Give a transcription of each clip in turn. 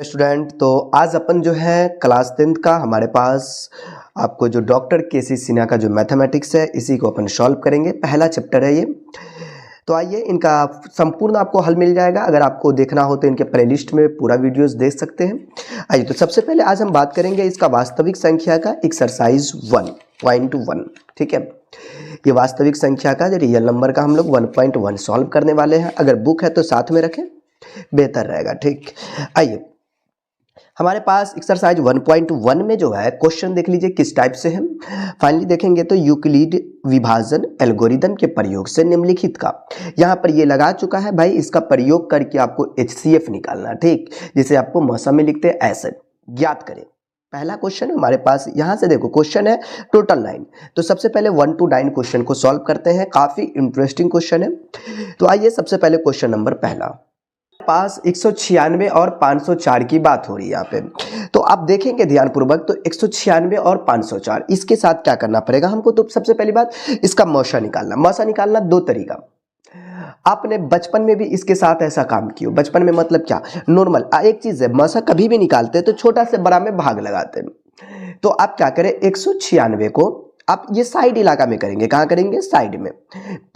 Student, तो आज अपन जो है क्लास 10th का हमारे पास आपको जो डॉक्टर केसी सिन्हा का जो मैथमेटिक्स है इसी को अपन सॉल्व करेंगे। पहला चैप्टर है ये। तो आइए, इनका संपूर्ण आपको हल मिल जाएगा। अगर आपको देखना हो तो इनके प्लेलिस्ट में पूरा वीडियोस देख सकते हैं। आइए, तो सबसे पहले आज हम बात करेंगे इसका वास्तविक संख्या का एक्सरसाइज 1.1। ठीक है, ये वास्तविक संख्या का जो रियल नंबर का हम लोग 1.1 सॉल्व करने वाले हैं। अगर बुक है तो साथ में रखें, बेहतर रहेगा। ठीक, आइए हमारे पास एक्सरसाइज 1.1 में जो है क्वेश्चन देख लीजिए किस टाइप से है। फाइनली देखेंगे तो यूक्लिड विभाजन एल्गोरिदम के प्रयोग से निम्नलिखित का, यहाँ पर ये लगा चुका है भाई, इसका प्रयोग करके आपको HCF निकालना। ठीक, जिसे आपको मौसम में लिखते हैं ऐसे, ज्ञात करें। पहला क्वेश्चन है हमारे पास, यहाँ से देखो क्वेश्चन है टोटल 9। तो सबसे पहले 1 to 9 क्वेश्चन को सॉल्व करते हैं। काफी इंटरेस्टिंग क्वेश्चन है। तो आइए सबसे पहले क्वेश्चन नंबर पहला, पास 196 और 504 की बात हो रही है यहाँ पे। तो आप देखेंगे ध्यानपूर्वक, तो 196 और 504 इसके साथ क्या करना पड़ेगा हमको। तो सबसे पहली बात, इसका मौसा निकालना। मौसा निकालना दो तरीका। आपने बचपन में भी इसके साथ ऐसा काम किया। बचपन में मतलब क्या, नॉर्मल एक चीज है, मौसा कभी भी निकालते हैं तो छोटा से बड़ा में भाग लगाते हैं। तो आप क्या करें, 196 को आप ये साइड इलाका में करेंगे। कहाँ करेंगे, साइड में।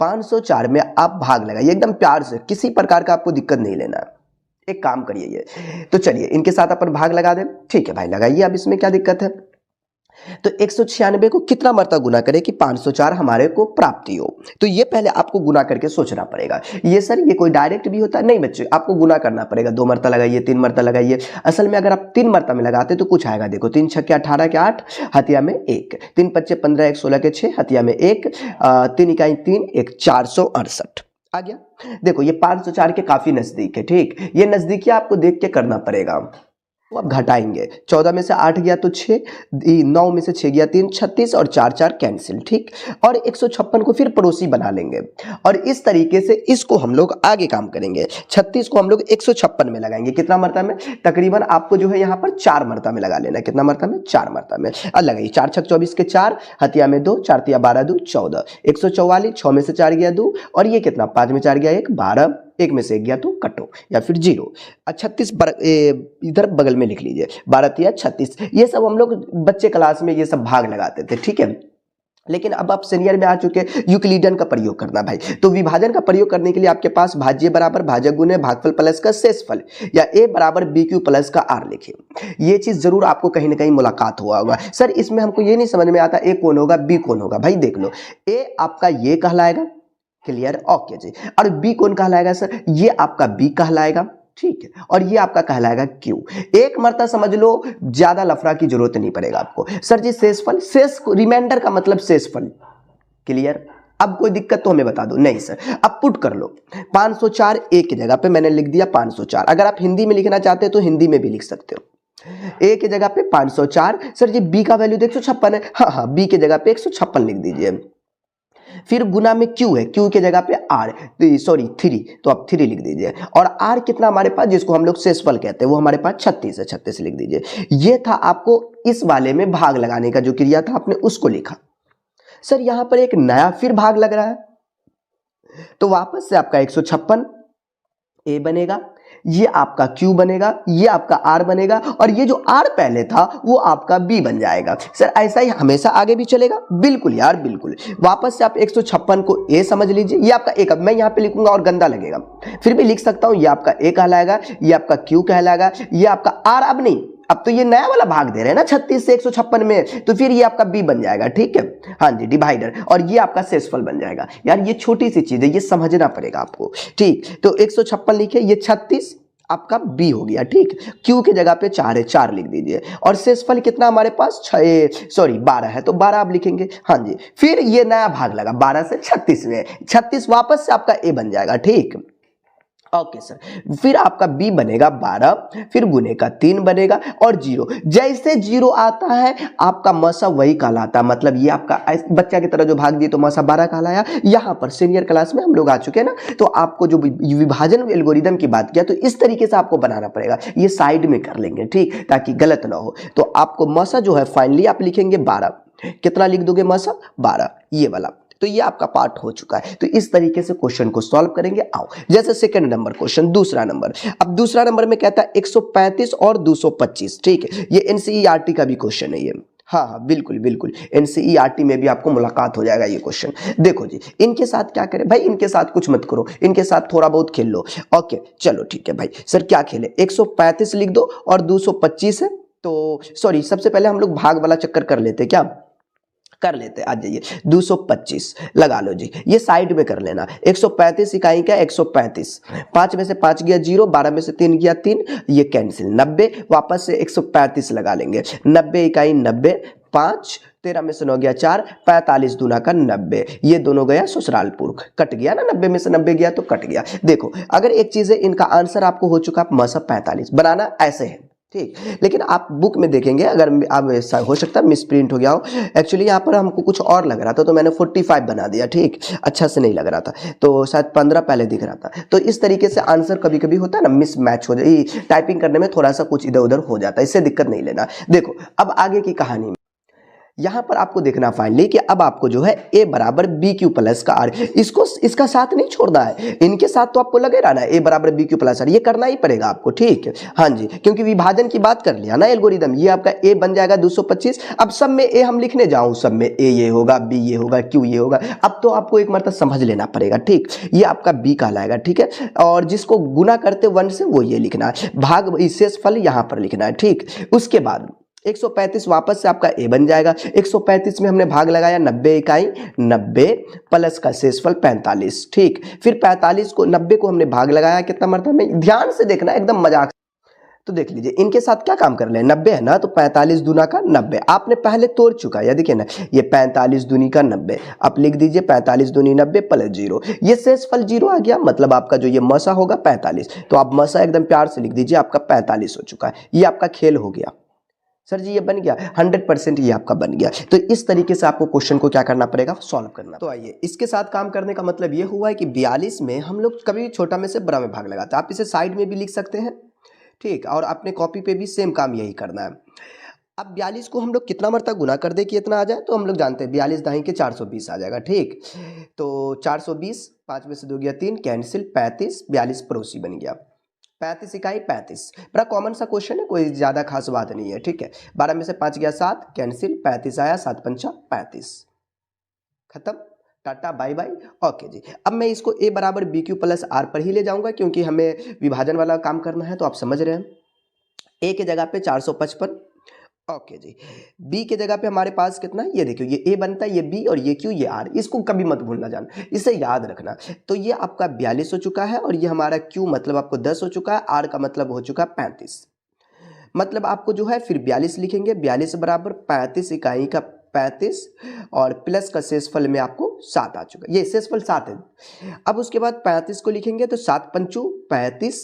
504 में आप भाग लगाइए एकदम प्यार से, किसी प्रकार का आपको दिक्कत नहीं लेना है। एक काम करिए ये, तो चलिए इनके साथ अपन भाग लगा दें। ठीक है भाई, लगाइए। अब इसमें क्या दिक्कत है, तो 196 को कितना मरतबा गुना करें कि 504 हमारे को प्राप्ति हो। तो ये पहले आपको गुना करके सोचना पड़ेगा। ये सर ये कोई डायरेक्ट भी होता है नहीं बच्चे, आपको गुना करना पड़ेगा। 2 मरतबा लगाइए, 3 मरतबा लगाइए। असल में अगर आप 3 मरतबा में लगाते तो कुछ आएगा। देखो 3 छक्के 18 के 8, हथिया में 1, 3 पच्चे 15, 1 16 के 6, हथिया में 1, 3 इकाई 3, 1 468 आ गया। देखो ये 504 के काफी नजदीक है। ठीक, ये नजदीकी आपको देख के करना पड़ेगा। तो अब घटाएंगे, 14 में से 8 गया तो 6, 9 में से 6 गया 3, 36 और 4 4 कैंसिल। ठीक, और 156 को फिर पड़ोसी बना लेंगे और इस तरीके से इसको हम लोग आगे काम करेंगे। 36 को हम लोग 156 में लगाएंगे। कितना मरतबा में, तकरीबन आपको जो है यहाँ पर 4 मरतबा में लगा लेना। कितना मरतबा में, 4 मरतबा में। अब लगाइए, 4 छक 24 के 4, हथिया में 2, 4 तिया 12 2 14, 144, 6 में से 4 गया 2, और ये कितना, 5 में 4 गया 1, 12, 1 में से 1 गया तो कटो या फिर 0। 36 इधर बगल में लिख लीजिए, 12 तिया 36। ये सब हम लोग बच्चे क्लास में ये सब भाग लगाते थे। ठीक है, लेकिन अब आप सीनियर में आ चुके, यूक्लिडियन का प्रयोग करना भाई। तो विभाजन का प्रयोग करने के लिए आपके पास भाज्य बराबर भाजक गुने भागफल प्लस का शेषफल, या a बराबर BQ प्लस का R लिखिए। ये चीज जरूर आपको कहीं ना कहीं मुलाकात हुआ होगा। सर इसमें हमको ये नहीं समझ में आता A कौन होगा B कौन होगा। भाई देख लो, A आपका ये कहलाएगा, क्लियर, ओके जी। और B कौन कहलाएगा सर, ये आपका B कहलाएगा। ठीक है, और ये आपका कहलाएगा Q। एक मरतबा समझ लो, ज्यादा लफड़ा की जरूरत नहीं पड़ेगा आपको। सर जी शेषफल, शेष रिमाइंडर का मतलब शेषफल, क्लियर। अब कोई दिक्कत तो हमें बता दो। नहीं सर, अब पुट कर लो। 504 A की जगह पे मैंने लिख दिया 504। अगर आप हिंदी में लिखना चाहते हो तो हिंदी में भी लिख सकते हो। A की जगह पे 504। सर जी B का वैल्यू 156 है। हाँ, B की जगह पे 156 लिख दीजिए। फिर गुना में Q है, Q की जगह पे R, 3, तो आप 3 लिख दीजिए। और R कितना हमारे पास, जिसको हम लोग शेषफल कहते हैं, वो हमारे पास 36 है, 36 लिख दीजिए। ये था आपको इस वाले में भाग लगाने का जो क्रिया था, आपने उसको लिखा। सर यहां पर एक नया फिर भाग लग रहा है, तो वापस से आपका 156 A बनेगा, ये आपका Q बनेगा, ये आपका R बनेगा, और ये जो R पहले था वो आपका B बन जाएगा। सर ऐसा ही हमेशा आगे भी चलेगा? बिल्कुल यार, बिल्कुल। वापस से आप 156 को A समझ लीजिए, ये आपका A, मैं यहाँ पे लिखूंगा और गंदा लगेगा, फिर भी लिख सकता हूँ। ये आपका A कहलाएगा, ये आपका Q कहलाएगा, ये आपका R। अब नहीं, अब तो ये नया वाला भाग दे रहे हैं ना 36 से 156 में, तो फिर ये आपका B बन जाएगा। ठीक है, हाँ जी, डिवाइडर, और ये आपका शेषफल बन जाएगा। यार ये छोटी सी चीज है, ये समझना पड़ेगा आपको। ठीक, तो 156 लिखे, ये 36 आपका B हो गया। ठीक, Q की जगह पे 4 है, 4 लिख दीजिए। और शेषफल कितना हमारे पास, 12 है, तो 12 आप लिखेंगे। हाँ जी, फिर ये नया भाग लगा 12 से 36 में, 36 वापस से आपका A बन जाएगा। ठीक, ओके सर, फिर आपका B बनेगा 12, फिर गुने का 3 बनेगा, और 0। जैसे 0 आता है आपका मसा वही कहलाता है। मतलब ये आपका बच्चा की तरह जो भाग दिए तो मसा 12 कहलाया। यहाँ पर सीनियर क्लास में हम लोग आ चुके हैं ना, तो आपको जो विभाजन एल्गोरिदम की बात किया, तो इस तरीके से आपको बनाना पड़ेगा। ये साइड में कर लेंगे, ठीक, ताकि गलत ना हो। तो आपको मसा जो है फाइनली आप लिखेंगे 12। कितना लिख दोगे मसा, 12, ये वाला। तो ये आपका पार्ट हो चुका है। तो इस तरीके से क्वेश्चन को सॉल्व करेंगे। आओ, जैसे सेकंड नंबर क्वेश्चन, दूसरा नंबर। अब दूसरा नंबर में कहता है 135 और 225, ठीक है। ये एनसीईआरटी का भी क्वेश्चन है ये। हाँ हाँ, बिल्कुल बिल्कुल, एनसीईआरटी में भी आपको मुलाकात हो जाएगा ये क्वेश्चन। देखो जी, इनके साथ क्या करें भाई, इनके साथ कुछ मत करो, इनके साथ थोड़ा बहुत खेल लो। ओके चलो ठीक है भाई। सर क्या खेले, 135 लिख दो और 225 है, तो सॉरी, सबसे पहले हम लोग भाग वाला चक्कर कर लेते, क्या कर लेते, आ जाइए। 225 लगा लो जी, ये साइड में कर लेना। 135 इकाई का 135, 5 में से 5 गया 0, 12 में से 3 गया 3, ये कैंसिल। 90 वापस से 135 लगा लेंगे, 90 इकाई 90, 5 13 में से 9 गया 4, 45 दूना का 90, ये दोनों गया ससुरालपुर, कट गया ना, 90 में से 90 गया तो कट गया। देखो अगर एक चीज है, इनका आंसर आपको हो चुका, मसा 45 बनाना ऐसे है, ठीक। लेकिन आप बुक में देखेंगे, अगर आप हो सकता है मिस प्रिंट हो गया हो, एक्चुअली यहाँ पर हमको कुछ और लग रहा था तो मैंने 45 बना दिया, ठीक, अच्छा से नहीं लग रहा था, तो शायद 15 पहले दिख रहा था। तो इस तरीके से आंसर कभी कभी होता है ना, मिस मैच हो जाए, टाइपिंग करने में थोड़ा सा कुछ इधर उधर हो जाता है, इससे दिक्कत नहीं लेना। देखो अब आगे की कहानी, यहां पर आपको देखना फाइनली कि अब आपको जो है a बराबर बी क्यू प्लस का आर, इसको इसका साथ नहीं छोड़ना है, इनके साथ तो आपको लगे रहना है, a बराबर बी क्यू प्लस आर, ये करना ही पड़ेगा आपको, ठीक है। हाँ जी, क्योंकि विभाजन की बात कर लिया ना एल्गोरिदम, ये आपका a बन जाएगा 225। अब सब में a हम लिखने जाऊं, सब में a ये होगा, b ये होगा, q ये होगा, अब तो आपको एक मरतबा समझ लेना पड़ेगा, ठीक। ये आपका b कहलाएगा, ठीक है। और जिसको गुना करते 1 से वो ये लिखना है, भाग शेष फल यहां पर लिखना है, ठीक। उसके बाद 135 वापस से आपका a बन जाएगा, 135 में हमने भाग लगाया 90 इकाई, 90 प्लस का शेषफल 45, ठीक। फिर 45 को 90 को हमने भाग लगाया कितना मरतबा में, ध्यान से देखना, एकदम मजाक। तो देख लीजिए इनके साथ क्या काम कर ले, 90 है ना, तो 45 दूना का 90 आपने पहले तोड़ चुका है, देखिए ना, ये 45 दूनी का 90, आप लिख दीजिए 45 दूनी 90 प्लस 0, ये शेषफल 0 आ गया, मतलब आपका जो ये मसा होगा 45, तो आप मसा एकदम प्यार से लिख दीजिए, आपका 45 हो चुका है। ये आपका खेल हो गया सर जी, ये बन गया 100%, ये आपका बन गया। तो इस तरीके से आपको क्वेश्चन को क्या करना पड़ेगा, सॉल्व करना। तो आइए, इसके साथ काम करने का मतलब ये हुआ है कि 42 में हम लोग कभी छोटा में से बड़ा में भाग लगाते हैं, आप इसे साइड में भी लिख सकते हैं, ठीक, और अपने कॉपी पे भी सेम काम यही करना है। अब 42 को हम लोग कितना मरतबा गुना कर दे कि इतना आ जाए, तो हम लोग जानते हैं 42 दाई के 420 आ जाएगा, ठीक। तो 420, 5 में से 2 गया 3, कैंसिल, 35, 42 पड़ोसी बन गया, 35 इकाई 35, बड़ा कॉमन सा क्वेश्चन है, कोई ज्यादा खास बात नहीं है, ठीक है। 12 में से 5 गया 7, कैंसिल, 35 आया, 7 पंचा 35, खत्म, टाटा बाय बाय। ओके जी, अब मैं इसको a बराबर बी क्यू प्लस आर पर ही ले जाऊंगा, क्योंकि हमें विभाजन वाला काम करना है, तो आप समझ रहे हैं। a के जगह पे 455, ओके जी। b के जगह पे हमारे पास कितना है, ये देखियो, ये a बनता है, ये b और ये q ये r, इसको कभी मत भूलना जाना, इसे याद रखना। तो ये आपका 42 हो चुका है, और ये हमारा q मतलब आपको 10 हो चुका है, r का मतलब हो चुका है 35, मतलब आपको जो है फिर 42 लिखेंगे, 42 बराबर 35 इकाई का 35 और प्लस का शेषफल में आपको 7 आ चुका, ये शेषफल 7 है। अब उसके बाद 35 को लिखेंगे तो 7 पंचू 35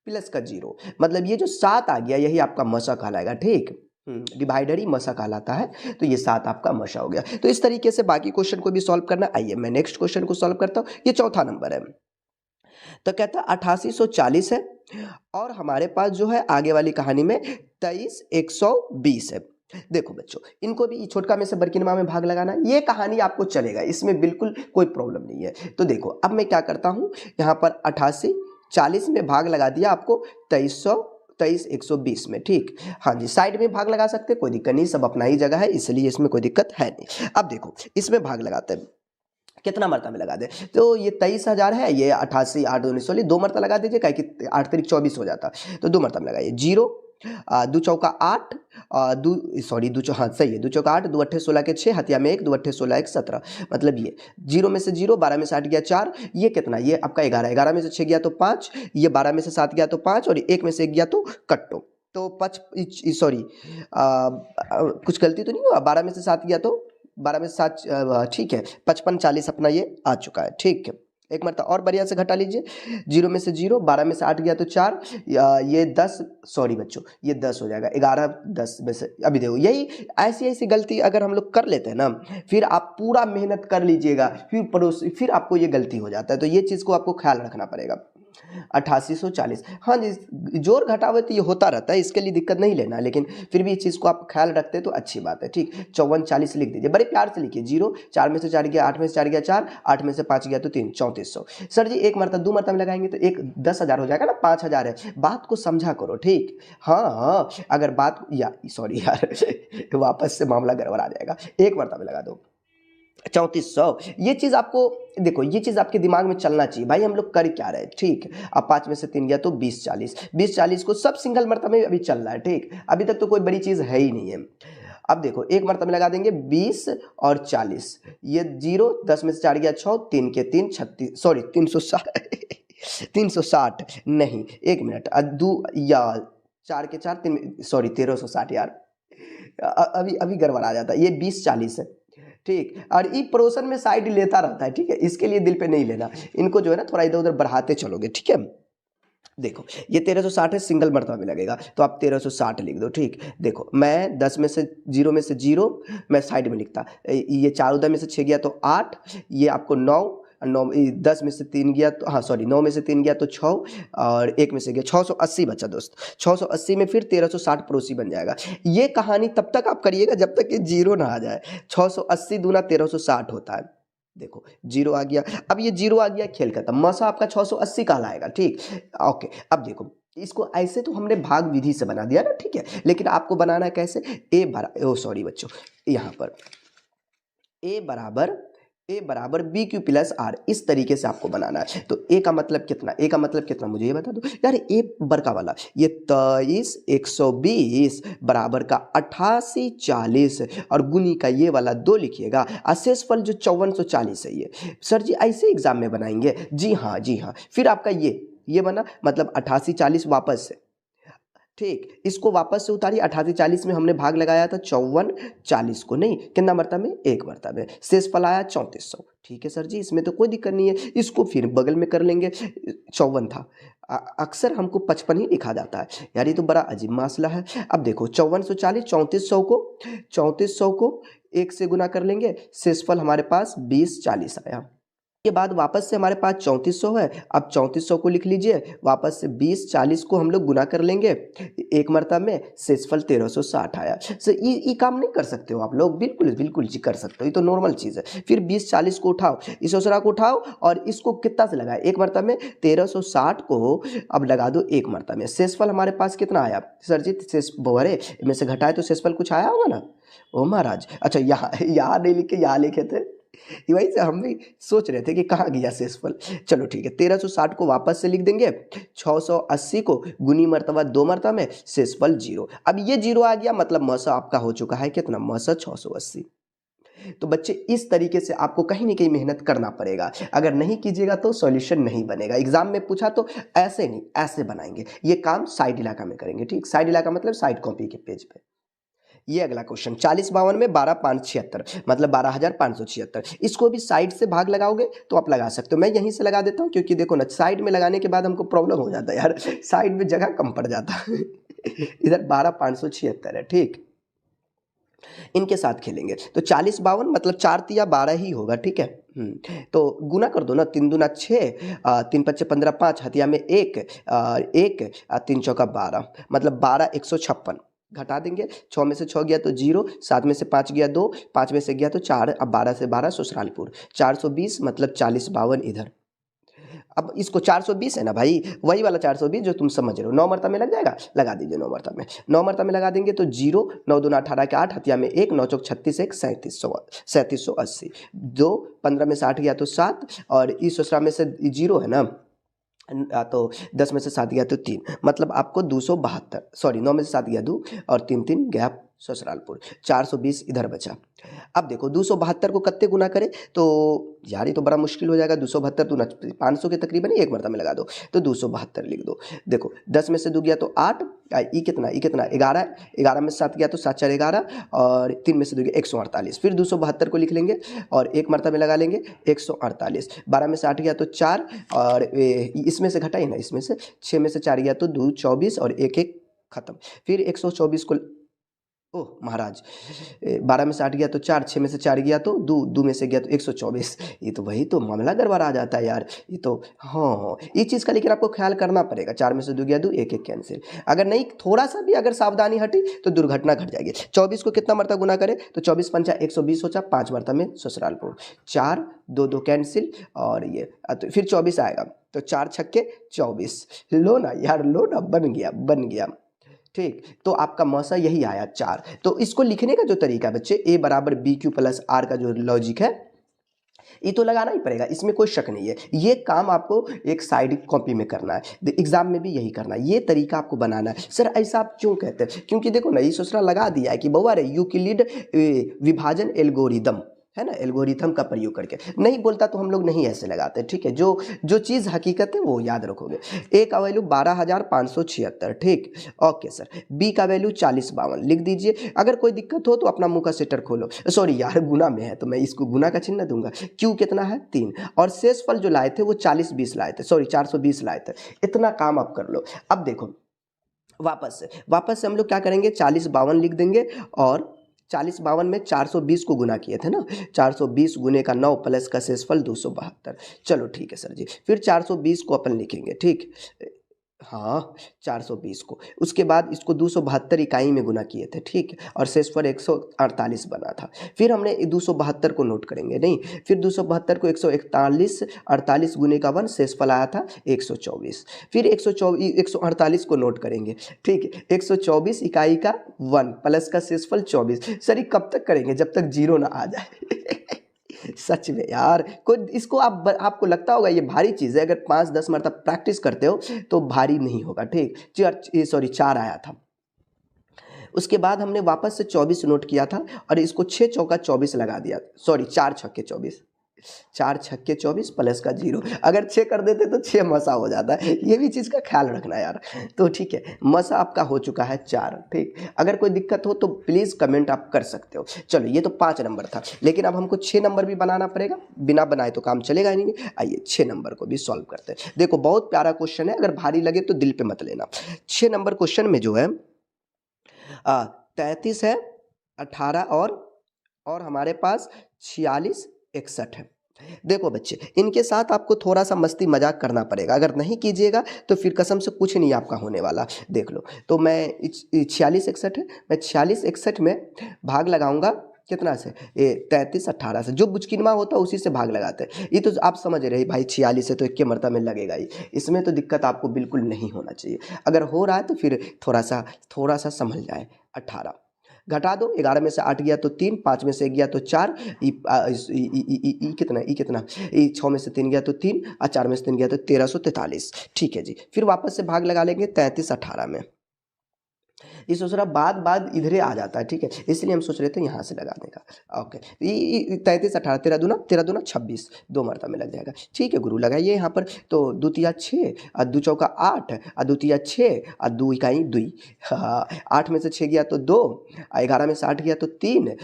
प्लस का 0, मतलब ये जो 7 आ गया यही आपका मसा कहलाएगा, ठीक। डिवाइडर ही मसा कहलाता है, तो ये 7 आपका मसा हो गया। तो इस तरीके से बाकी क्वेश्चन को भी सॉल्व करना। आइए मैं नेक्स्ट क्वेश्चन को सॉल्व करता हूँ, ये चौथा नंबर है। तो कहता है 8840 है, और हमारे पास जो है आगे वाली कहानी में 23120 है। देखो बच्चों, इनको भी छोटका में से बरकिनमा में भाग लगाना, ये कहानी आपको चलेगा, इसमें बिल्कुल कोई प्रॉब्लम नहीं है। तो देखो अब मैं क्या करता हूँ, यहाँ पर 8840 में भाग लगा दिया आपको 23120 में, ठीक। हाँ जी, साइड में भाग लगा सकते, कोई दिक्कत नहीं, सब अपना ही जगह है, इसलिए इसमें कोई दिक्कत है नहीं। अब देखो इसमें भाग लगाते हैं, कितना मरतबा में लगा दे, तो ये 23,000 है, ये 88 8 19 16, 2 मरतबा लगा दीजिए, क्या कि 8 तारीख 24 हो जाता, तो 2 मरतबा लगाइए। 0 2 चौका 8, हाँ सही है, 2 चौका 8, 2 अट्ठे 16 के 6, हथिया में 1, 2 अट्ठे 16 1 17, मतलब ये 0 में से 0, 12 में से 8 गया 4, ये कितना, ये आपका 11, 11 में से 6 गया तो 5, ये 12 में से 7 गया तो 5, और 1 में से 1 गया तो कट्टो, तो कुछ गलती तो नहीं हुआ, 12 में से 7 गया तो 12 में 7, ठीक है, 55 40 अपना ये आ चुका है, ठीक है। एक मरतबा और बढ़िया से घटा लीजिए, 0 में से 0, 12 में से 8 गया तो 4, ये 10, सॉरी बच्चों ये 10 हो जाएगा, 11 10 में से, अभी देखो यही ऐसी गलती अगर हम लोग कर लेते हैं ना, फिर आप पूरा मेहनत कर लीजिएगा, फिर आपको ये गलती हो जाता है, तो ये चीज़ को आपको ख्याल रखना पड़ेगा। 8840। हाँ जी, जोड़ घटाव तो ये होता रहता है, इसके लिए दिक्कत नहीं लेना, लेकिन फिर भी इस चीज़ को आप ख्याल रखते हैं तो अच्छी बात है। ठीक, 5440 लिख दीजिए, बड़े प्यार से लिखिए। 0, 4 में से 4 गया, 8 में से 4 गया 4, 8 में से 5 गया तो 3, 3400। सर जी एक मरतबा 2 मरतबा लगाएंगे तो एक 10,000 हो जाएगा ना, 5000 है। बात को समझा करो, ठीक। हाँ हाँ, अगर बात या सॉरी यार वापस से मामला गड़बड़ा जाएगा। एक मरतबा लगा दो 3400। ये चीज़ आपको देखो, ये चीज़ आपके दिमाग में चलना चाहिए भाई, हम लोग कर क्या रहे हैं। ठीक, अब 5 में से 3 गया तो 2040, 2040 को सब सिंगल मरतबे में अभी चल रहा है। ठीक, अभी तक तो कोई बड़ी चीज़ है ही नहीं है। अब देखो एक मरतबे लगा देंगे 20 और 40, ये 0, 10 में से 4 गया 6, 3 के 3 36, सॉरी 360 360 नहीं, एक मिनट, दो या 4 के 4 3, सॉरी 1360 यार, अभी अभी गड़बड़ा जाता है। ये 2040 है। ठीक, और ई पड़ोसन में साइड लेता रहता है। ठीक है, इसके लिए दिल पे नहीं लेना, इनको जो है ना थोड़ा इधर उधर बढ़ाते चलोगे। ठीक है, देखो ये 1360 है, सिंगल मरतबा में लगेगा तो आप 1360 लिख दो। ठीक, देखो मैं 10 में से 0 में से 0 मैं साइड में लिखता, ये 4 उधर में से 6 गया तो 8, ये आपको 9, 9 10 में से 3 गया तो हाँ सॉरी 9 में से 3 गया तो 6, और 1 में से गया 680 बचा दोस्त। 680 में फिर 1360 पड़ोसी बन जाएगा। ये कहानी तब तक आप करिएगा जब तक कि 0 ना आ जाए। 680 दूना 1360 होता है। देखो 0 आ गया, अब ये 0 आ गया, खेल खत्म, मसा आपका 680 कहलाएगा। ठीक, ओके। अब देखो इसको ऐसे तो हमने भाग विधि से बना दिया ना, ठीक है, लेकिन आपको बनाना है कैसे, ए बराबर, ओ सॉरी बच्चों, यहाँ पर ए बराबर बी क्यू प्लस आर, इस तरीके से आपको बनाना है। तो ए का मतलब कितना, ए का मतलब कितना मुझे ये बता दो यार। ए बड़का वाला ये 23 120 बराबर का 88 40 और गुनी का ये वाला 2 लिखिएगा। शेषफल जो 5440 है, ये सर जी ऐसे एग्जाम में बनाएंगे। जी हाँ जी हाँ, फिर आपका ये बना, मतलब 88 40 वापस से। ठीक, इसको वापस से उतारिए। 88 40 में हमने भाग लगाया था 54 40 को, नहीं कितना मरतबा में, एक मरतबा में, शेष फल आया 3400। ठीक है सर जी, इसमें तो कोई दिक्कत नहीं है, इसको फिर बगल में कर लेंगे। 54 था, अक्सर हमको 55 ही लिखा जाता है यार, ये तो बड़ा अजीब मसला है। अब देखो 5440 3400 को 1 से गुना कर लेंगे, शेषफल हमारे पास 2040 आया। के बाद वापस से हमारे पास 3400 है, अब 3400 को लिख लीजिए, वापस से 2040 को हम लोग गुना कर लेंगे एक मरतबा में, शेषफल 1360 आया। सर ये काम नहीं कर सकते हो आप लोग, बिल्कुल बिल्कुल जी कर सकते हो, ये तो नॉर्मल चीज़ है। फिर 2040 को उठाओ, इस ओसरा को उठाओ और इसको कितना से लगाए, एक मरतबा में, 1360 को अब लगा दो एक मरतबा में, शेषफल हमारे पास कितना आया सर जी, शेष बोहरे में से घटाए तो शेषफल कुछ आया होगा ना। ओ महाराज, अच्छा यहाँ नहीं लिखे, यहाँ लिखे थे, वही से हम भी सोच रहे थे कि कहाँ गया शेषफल। चलो ठीक है, 1360 को वापस से लिख देंगे, 680 को गुनी मरतबा 2 मरतबा में, शेषफल 0। अब ये 0 आ गया, मतलब मसा आपका हो चुका है कितना, मसा 680। तो बच्चे इस तरीके से आपको कहीं ना कहीं मेहनत करना पड़ेगा, अगर नहीं कीजिएगा तो सॉल्यूशन नहीं बनेगा। एग्जाम में पूछा तो ऐसे नहीं, ऐसे बनाएंगे। ये काम साइड इलाका में करेंगे। ठीक, साइड इलाका मतलब साइड कॉपी के पेज पे। ये अगला क्वेश्चन, 4052 में 12,576 मतलब 12,576, इसको भी साइड से भाग लगाओगे तो आप लगा सकते हो। मैं यहीं से लगा देता हूँ, क्योंकि देखो ना साइड में लगाने के बाद हमको प्रॉब्लम हो जाता है यार, साइड में जगह कम पड़ जाता है इधर 12,576 है। ठीक, इनके साथ खेलेंगे तो 4052 मतलब 4 तिया 12 ही होगा। ठीक है, तो गुना कर दो ना, 3 दूना 6, 3 पच्चे 15, 5 हथिया में 1, 3 चौका 12 मतलब 12 156 घटा देंगे। 6 में से 6 गया तो 0, 7 में से 5 गया 2, 5 में से गया तो 4, अब 12 से 12 ससुरालपुर, 420 मतलब 4052 इधर। अब इसको 420 है ना भाई, वही वाला 420 जो तुम समझ रहे हो। 9 मरतबा में लग जाएगा, लगा दीजिए 9 मरतबा में। 9 मरतबा में लगा देंगे तो 0, 9 दूना 18 के 8 हथिया में 1, 9 चौक 36 1 3780, 2 15 में से 8 गया तो 7, और इस ससुरा में से 0 है ना, तो 10 में से 7 गया तो 3, मतलब आपको 272, सॉरी 9 में से 7 गया 2 और 3 3 गया ससुरालपुर, 420 इधर बचा। अब देखो 272 को कितने गुना करें, तो यार ये तो बड़ा मुश्किल हो जाएगा। 272 दूना 500 के तकरीबन एक मरतबा में लगा दो, तो 272 लिख दो। देखो 10 में से 2 गया तो 8, ई कितना 11, 11 में से 7 गया तो 7 4 11, और 3 में से 2 गया 148, फिर 272 को लिख लेंगे और एक मरतबा में लगा लेंगे 148। 12 में से 8 गया तो 4, और इसमें से घटाई ना, इसमें से 6 में से 4 गया तो 2 24 और 1 1 खत्म। फिर 124 को ओह महाराज, 12 में से 8 गया तो 4, 6 में से 4 गया तो 2, 2 में से गया तो 124। ये तो वही तो मामला गड़बड़ा जाता है यार, ये तो। हाँ, ये चीज़ का लेकिन आपको ख्याल करना पड़ेगा। 4 में से 2 गया 2, 1 1 कैंसिल। अगर नहीं, थोड़ा सा भी अगर सावधानी हटी तो दुर्घटना घट जाएगी। 24 को कितना मरतबा गुना करें तो 24 पंचा 120 हो जा, 5 मरतबा में ससुरालपुर। 4, 2 2 कैंसिल, और ये तो फिर 24 आएगा, तो 4 छक्के 24। लो ना यार, लो ना, बन गया बन गया। ठीक, तो आपका मौसा यही आया 4। तो इसको लिखने का जो तरीका है बच्चे, ए बराबर बी क्यू प्लस आर का जो लॉजिक है, ये तो लगाना ही पड़ेगा, इसमें कोई शक नहीं है। ये काम आपको एक साइड कॉपी में करना है, एग्जाम में भी यही करना है, ये तरीका आपको बनाना है। सर ऐसा आप क्यों कहते हैं? क्योंकि देखो ना, ये सोचना लगा दिया है कि बउआ रे यूक्लिड विभाजन एल्गोरिदम है ना, एल्गोरिथम का प्रयोग करके नहीं बोलता तो हम लोग नहीं ऐसे लगाते। ठीक है, जो चीज़ हकीकत है वो याद रखोगे। ए का वैल्यू 12,576, ठीक। ओके सर, बी का वैल्यू 4052 लिख दीजिए। अगर कोई दिक्कत हो तो अपना मुंह का सेटर खोलो। सॉरी यार, गुना में है तो मैं इसको गुना का चिन्ह दूंगा। क्यू कितना है 3, और शेष फल जो लाए थे वो 40-20 लाए थे, सॉरी 420 लाए थे। इतना काम आप कर लो। अब देखो, वापस से हम लोग क्या करेंगे, 4052 लिख देंगे, और 4052 में 420 को गुना किए थे ना, 420 गुने का 9 प्लस का शेषफल 272। चलो ठीक है सर जी, फिर 420 को अपन लिखेंगे, ठीक। हाँ, 420 को, उसके बाद इसको 272 इकाई में गुना किए थे, ठीक, और शेषफल 148 बना था। फिर हमने 272 को नोट करेंगे, नहीं, फिर 272 को 141, 48 गुने का 1, शेषफल आया था 124। फिर 148 को नोट करेंगे, ठीक, 124 इकाई का 1 प्लस का शेषफल 24। सर ये कब तक करेंगे, जब तक जीरो ना आ जाए। सच में यार, कोई इसको आपको लगता होगा ये भारी चीज़ है, अगर 5-10 मरतब प्रैक्टिस करते हो तो भारी नहीं होगा, ठीक। सॉरी 4 आया था। उसके बाद हमने वापस से 24 नोट किया था, और इसको 6 चौका 24 लगा दिया, सॉरी 4 छक्के 24, 4 छक्के 24 प्लस का 0। अगर 6 कर देते तो 6 मसा हो जाता है, ये भी चीज़ का ख्याल रखना यार। तो ठीक है, मसा आपका हो चुका है 4, ठीक। अगर कोई दिक्कत हो तो प्लीज़ कमेंट आप कर सकते हो। चलो, ये तो 5 नंबर था, लेकिन अब हमको 6 नंबर भी बनाना पड़ेगा, बिना बनाए तो काम चलेगा ही नहीं। आइए 6 नंबर को भी सॉल्व करते हैं। देखो बहुत प्यारा क्वेश्चन है, अगर भारी लगे तो दिल पे मत लेना। 6 नंबर क्वेश्चन में जो है 33 है, 18 और हमारे पास 46 61 है। देखो बच्चे, इनके साथ आपको थोड़ा सा मस्ती मजाक करना पड़ेगा, अगर नहीं कीजिएगा तो फिर कसम से कुछ नहीं आपका होने वाला। देख लो, तो मैं 46 61 है, मैं 46 61 में भाग लगाऊंगा कितना से, ये 33 18 से, जो बुचकिनमा होता है उसी से भाग लगाते हैं। ये तो आप समझ रहे भाई, 46 है तो 1 के मरतबा में लगेगा ही, इसमें तो दिक्कत आपको बिल्कुल नहीं होना चाहिए। अगर हो रहा है तो फिर थोड़ा सा संभल जाए। 18 घटा दो, 11 में से 8 गया तो 3, 5 में से 1 गया तो 4, कितना 6 में से 3 गया तो 3, और 4 में से 3 गया तो 1343। ठीक है जी, फिर वापस से भाग लगा लेंगे 33 18 में। ये सोच रहा बाद इधरे आ जाता है, ठीक है, इसलिए हम सोच रहे थे यहाँ से लगाने का। ओके, 33 18, 13 दूना 26, 2 मरतबा में लग जाएगा। ठीक है गुरु, लगाइए यहाँ पर। तो 2 तिया 6, और 2 चौका 8, और 2 तिया 6, और 2 इकाई 2। हाँ, 8 में से 6 गया तो 2, 11 में से 8 गया तो 3,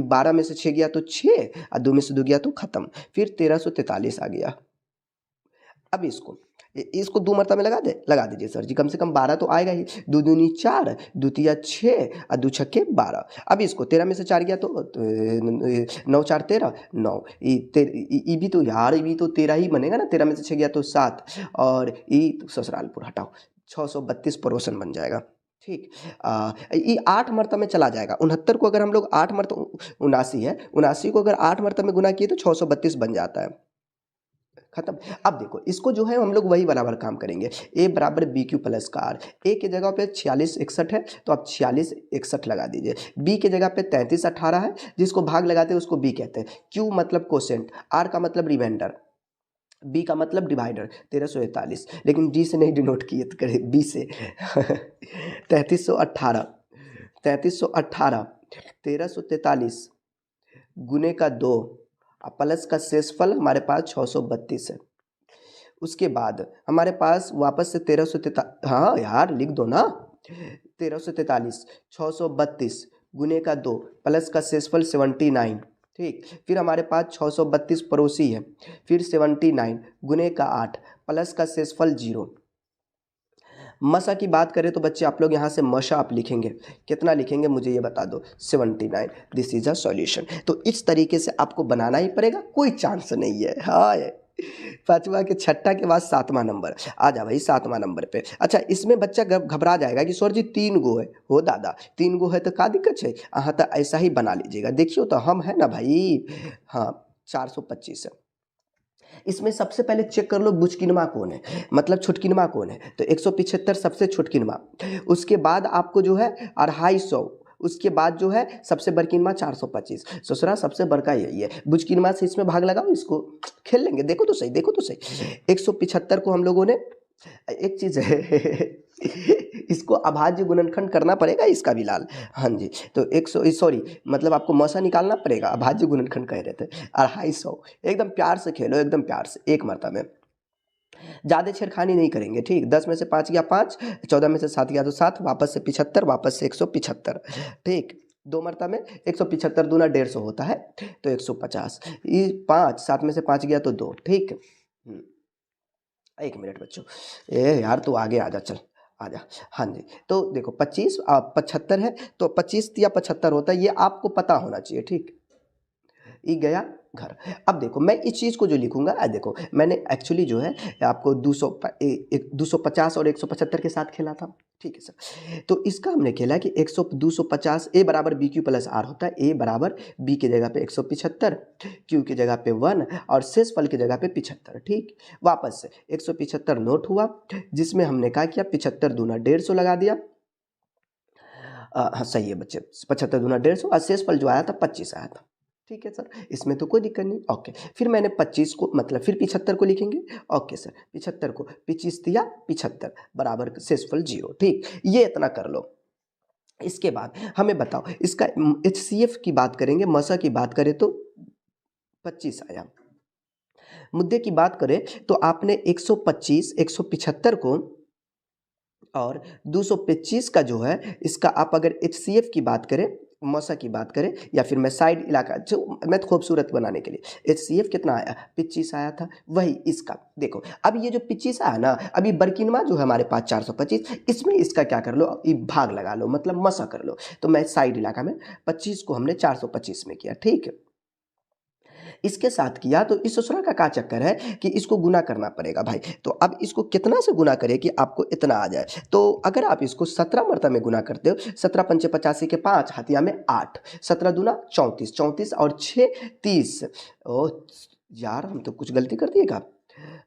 12 में से 6 गया तो 6, और 2 में से 2 गया तो खत्म। फिर 1343 आ गया। अब इसको 2 मरतबा में लगा दीजिए सर जी, कम से कम 12 तो आएगा ही। 2 दूनी 4, 2 तिया 6, और 2 छक्के 12। अब इसको 13 में से 4 गया तो 9 4 13 9, ये भी तो यार, ये भी तो 13 ही बनेगा ना, 13 में से 6 गया तो 7, और ये तो ससुरालपुर हटाओ, 632 पड़ोसन बन जाएगा, ठीक। ये 8 मरतबा में चला जाएगा। 69 को अगर हम लोग 8 मरतबा, 79 है, 79 को अगर 8 मरतबा में गुना किए तो 632 बन जाता है, खत्म। अब देखो, इसको जो है हम लोग वही बराबर काम करेंगे, ए बराबर बी क्यू प्लस का आर। ए के जगह पे 46 61 है तो आप 46 61 लगा दीजिए। बी के जगह पे 33 18 है, जिसको भाग लगाते हैं उसको बी कहते हैं। क्यू मतलब कोसेंट, आर का मतलब रिमाइंडर, बी का मतलब डिवाइडर 1341, लेकिन डी से नहीं डिनोट किए तो करें बी से। 3318 1343 गुने का 2, प्लस का शेषफल हमारे पास 632 है। उसके बाद हमारे पास वापस से 1343, हाँ यार लिख दो ना, 1343 632 गुने का 2 प्लस का शेषफल 79, ठीक। फिर हमारे पास 632 पड़ोसी है, फिर 79 गुने का 8 प्लस का शेषफल 0, मसा की बात करें तो बच्चे आप लोग यहाँ से मशा आप लिखेंगे, कितना लिखेंगे मुझे ये बता दो, 79। This is a solution. तो इस तरीके से आपको बनाना ही पड़ेगा, कोई चांस नहीं है। हाँ, पांचवा के छठा के बाद सातवां नंबर आ जा भाई, सातवां नंबर पे। अच्छा, इसमें बच्चा घबरा जाएगा कि सर जी 3 गो है। हो दादा 3 गो है तो का दिक्कत है, हाँ तो ऐसा ही बना लीजिएगा। देखियो तो हम है ना भाई, हाँ 425 है। इसमें सबसे पहले चेक कर लो बुचकिनमा कौन है, मतलब छुटकिनमा कौन है। तो 175 सबसे छुटकिनमा, उसके बाद आपको जो है 250, उसके बाद जो है सबसे बड़किनमा 425। ससुरा सबसे बड़का यही है। बुचकिनमा से इसमें भाग लगाओ, इसको खेल लेंगे। देखो तो सही, देखो तो सही। 175 को हम लोगों ने, एक चीज़ है इसको अभाज्य गुणनखंड करना पड़ेगा इसका भी लाल। हाँ जी, तो 100 सॉरी मतलब आपको मौसा निकालना पड़ेगा, अभाज्य गुणनखंड कह रहे थे। 250, एकदम प्यार से खेलो, एकदम प्यार से, एक मरतबा में ज़्यादा छेड़खानी नहीं करेंगे, ठीक। 10 में से 5 गया 5, 14 में से 7 गया तो 7, वापस से 75, वापस से 175, ठीक। 2 मरतबा में 175 दूना 150 होता है, तो 150। ये 5, 7 में से 5 गया तो 2, ठीक। 1 मिनट बच्चों, ए यार तू आगे आ जा, चल आ जा। हाँ जी, तो देखो 25 75 है, तो 25 या 75 होता है, ये आपको पता होना चाहिए, ठीक। ये गया घर। अब देखो मैं इस चीज़ को जो लिखूंगा, देखो मैंने एक्चुअली जो है आपको 250 और 175 के साथ खेला था, ठीक है सर। तो इसका हमने खेला कि 250 ए बराबर बी क्यू प्लस आर होता है। ए बराबर बी की जगह पे 175, क्यू की जगह पे 1 और शेष फल की जगह पे 75, ठीक। वापस से 175 नोट हुआ, जिसमें हमने क्या किया, 75 दूना 150 लगा दिया। हाँ सही है बच्चे, 75 दूना 150 और शेष फल जो आया था 25 आया था, ठीक है सर। इसमें तो कोई दिक्कत नहीं, ओके। फिर मैंने 25 को मतलब फिर 75 को लिखेंगे, ओके सर। 75 को 25 दिया 75 बराबर शेषफल 0, ठीक। ये इतना कर लो। इसके बाद हमें बताओ इसका HCF की बात करेंगे, मसा की बात करें तो 25 आया। मुद्दे की बात करें तो आपने 125 175 को और 225 का जो है, इसका आप अगर HCF की बात करें, मौसा की बात करें, या फिर मैं साइड इलाका जो मैं खूबसूरत बनाने के लिए, HCF कितना आया, 25 आया था। वही इसका देखो, अब ये जो 25 आया ना, अभी बर्किनमा जो है हमारे पास 425, इसमें इसका क्या कर लो, ये भाग लगा लो, मतलब मसा कर लो। तो मैं साइड इलाका में 25 को हमने 425 में किया, ठीक है। इसके साथ किया तो इस ससुरा का चक्कर है कि इसको गुना करना पड़ेगा भाई। तो अब इसको कितना से गुना करें कि आपको इतना आ जाए। तो अगर आप इसको 17 मरतबा में गुना करते हो, 17 पंचे 85 के 5, हथिया में 8, 17 दूना 34, 34 और 6 30। ओ यार हम तो कुछ गलती कर दिएगा।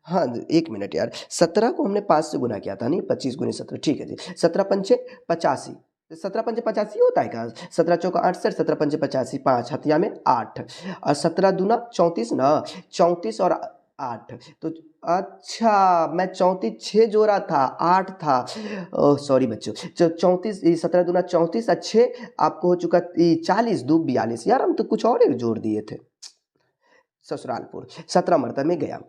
हाँ 1 मिनट यार, 17 को हमने 5 से गुना किया था, नहीं 25 गुनी 17, ठीक है जी। 17 पंचे 85, 17 पंचे 85 होता है क्या, 17 चौका 68, 17 पंचे 85, 5 हथिया में 8 और 17 दूना 34 ना, 34 और 8 तो अच्छा मैं 34 6 जोड़ा था, 8 था। ओह सॉरी बच्चों, 34 17 दूना 34 और 6 आपको हो चुका 40, 2 42। यार हम तो कुछ और एक जोड़ दिए थे। ससुरालपुर 17 मरतबा में गया,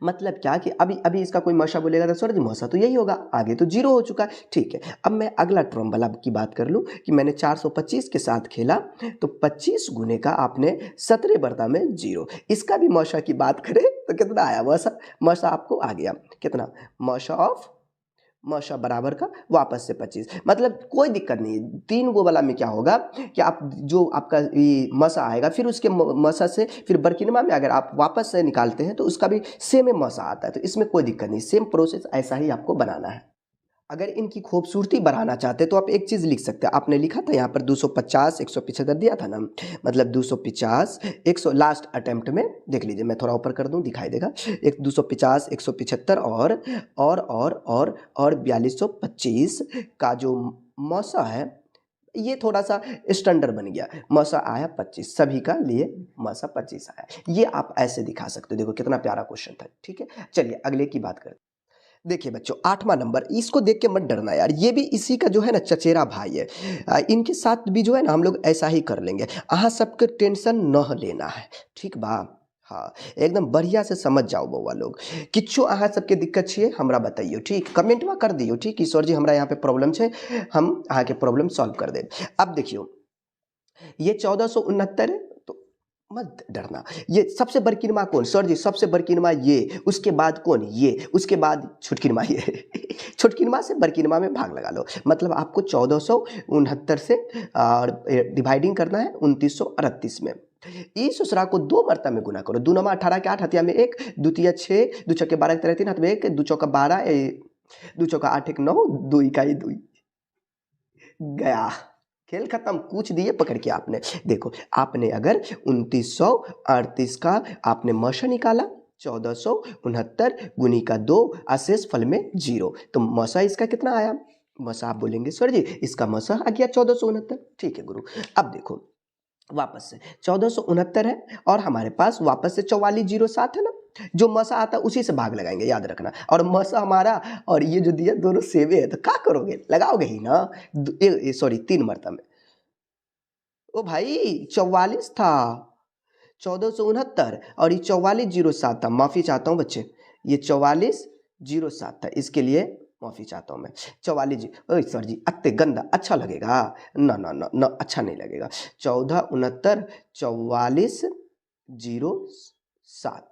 मतलब क्या कि अभी अभी इसका कोई मौसा बोलेगा तो सर जी मौसा तो यही होगा, आगे तो 0 हो चुका है, ठीक है। अब मैं अगला ट्रम वाला की बात कर लूँ कि मैंने 425 के साथ खेला, तो 25 गुने का आपने 17 बर्ता में 0। इसका भी मौसा की बात करें तो कितना आया मौसा, मौसा आपको आ गया कितना, मौसा ऑफ मौसा बराबर का वापस से 25, मतलब कोई दिक्कत नहीं है। 3 गो वाला में क्या होगा कि आप जो आपका ये मसा आएगा, फिर उसके मसा से फिर बर्किनमा में अगर आप वापस से निकालते हैं तो उसका भी सेम मसा आता है, तो इसमें कोई दिक्कत नहीं, सेम प्रोसेस ऐसा ही आपको बनाना है। अगर इनकी खूबसूरती बढ़ाना चाहते तो आप एक चीज़ लिख सकते हैं, आपने लिखा था यहाँ पर 250 175 दिया था ना, मतलब 250 100 लास्ट अटेम्प्ट में देख लीजिए, मैं थोड़ा ऊपर कर दूँ दिखाई देगा, एक 250 175 और 4225 का जो मौसा है, ये थोड़ा सा स्टैंडर्ड बन गया। मौसा आया 25, सभी का लिए मौसा 25 आया, ये आप ऐसे दिखा सकते हो। देखो कितना प्यारा क्वेश्चन था, ठीक है। चलिए अगले की बात करते हैं। देखिए बच्चों 8वां नंबर, इसको देख के मत डरना यार, ये भी इसी का जो है ना चचेरा भाई है। इनके साथ भी जो है ना हम लोग ऐसा ही कर लेंगे, अहाँ सबके टेंशन न लेना है, ठीक बा। हाँ एकदम बढ़िया से समझ जाओ बउआ लोग, किच्छो अहाँ सबके दिक्कत छे हमरा बताइयो, ठीक, कमेंटवा कर दियो, ठीक, ईश्वर जी हमरा यहाँ पे प्रॉब्लम छे, हम अहाँ के प्रॉब्लम सॉल्व कर देब। अब देखियो ये 1469 है, तो मत डरना। ये सबसे बरकिरमा कौन? सर जी सबसे बरकिरमा ये, उसके बाद कौन? ये, उसके बाद छुटकिरमा ये। छुटकिरमा से बरकिरमा में भाग लगा लो, मतलब आपको 1469 से और डिवाइडिंग करना है 2938 में। इस उसरा को 2 मरतबा में गुना करो। 2 नमा 18 के 8, हथिया में 1, द्वितीय 6, 2 छक्के 12 के 3, 3 हाथ में 1, 2 चौका 12, 2 चौका 8 1 9, 2 इकाई 2 गया। खेल खत्म, पूछ दिए पकड़ के आपने। देखो आपने अगर 2938 का आपने मशा निकाला, 1469 गुनी का 2, अशेष फल में 0, तो मसा इसका कितना आया? मसा आप बोलेंगे सर जी इसका मसा आ गया 1469। ठीक है गुरु। अब देखो वापस से 1469 है और हमारे पास वापस से 4407 है ना, जो मसा आता है उसी से भाग लगाएंगे, याद रखना। और मसा हमारा और ये जो दिया दोनों सेवे है, तो क्या करोगे? लगाओगे ही ना। सॉरी 3 मरतबा में। ओ भाई 44 था, 1469 और ये 4407 था। माफी चाहता हूँ बच्चे, ये 4407 था, इसके लिए माफी चाहता हूँ मैं। 44 ओए सर जी अत्ते गंदा अच्छा लगेगा ना, ना ना ना अच्छा नहीं लगेगा। 1469 4407।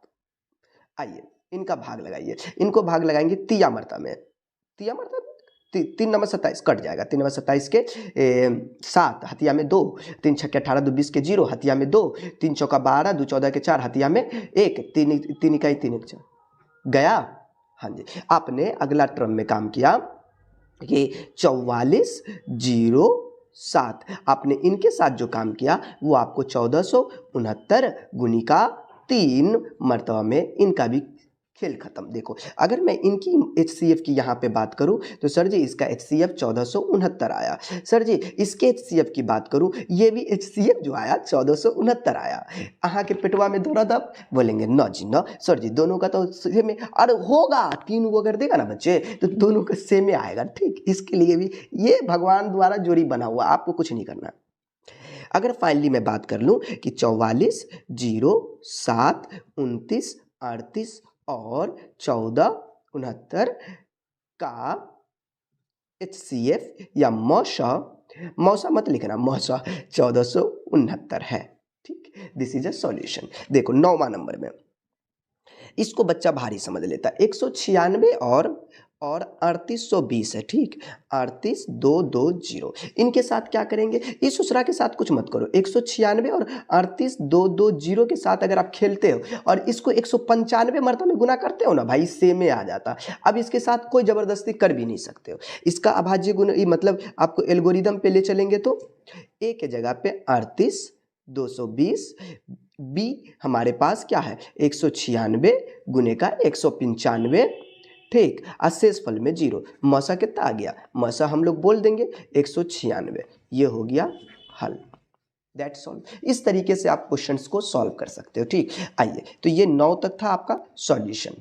आइए इनका भाग लगाइए, इनको भाग लगाएंगे तिया मरता में। तिया मरता 3 नंबर 27 कट जाएगा। 3 नंबर 27 के 7, हथिया में 2, 3 छक्के 18, 2 20 के 0, हथिया में 2, 3 चौका 12, 2 14 के 4, हथिया में 1, 3 इकाई 3 1 4 गया। हाँ जी, आपने अगला टर्म में काम किया कि 4407, आपने इनके साथ जो काम किया वो आपको 1469 गुनी का 3 मरतबा में इनका भी खेल खत्म। देखो अगर मैं इनकी HCF की यहाँ पे बात करूँ तो सर जी इसका HCF 1469 आया। सर जी इसके HCF की बात करूँ, ये भी HCF जो आया 1469 आया। अहाँ के पेटवा में दौरा दब बोलेंगे न जी न सर जी दोनों का तो सेम है। अरे होगा, 3 को अगर देगा ना बच्चे तो दोनों का सेम आएगा। ठीक, इसके लिए भी ये भगवान द्वारा जोड़ी बना हुआ, आपको कुछ नहीं करना। अगर फाइनली मैं बात कर लूँ कि 44 0 7 29 38 और 1469 का HCF या मौसा, मौसा मत लिखना, मौसा 1469 है। ठीक, दिस इज अ सॉल्यूशन। देखो 9वां नंबर में इसको बच्चा भारी समझ लेता है। 196 और 3820 है। ठीक, 38220 इनके साथ क्या करेंगे? इस उसरा के साथ कुछ मत करो। 196 और 38220 के साथ अगर आप खेलते हो और इसको 195 मरतबा में गुना करते हो ना भाई, सेम में आ जाता। अब इसके साथ कोई जबरदस्ती कर भी नहीं सकते हो। इसका अभाज्य गुण मतलब आपको एल्गोरिदम पे ले चलेंगे तो ए के जगह पे 38220, बी हमारे पास क्या है 196 गुने का 195। ठीक, अशेष फल में 0। मसा कितना आ गया? मसा हम लोग बोल देंगे 196। ये हो गया हल। That's all. इस तरीके से आप क्वेश्चंस को सॉल्व कर सकते हो। ठीक, आइए तो ये 9 तक था आपका सॉल्यूशन।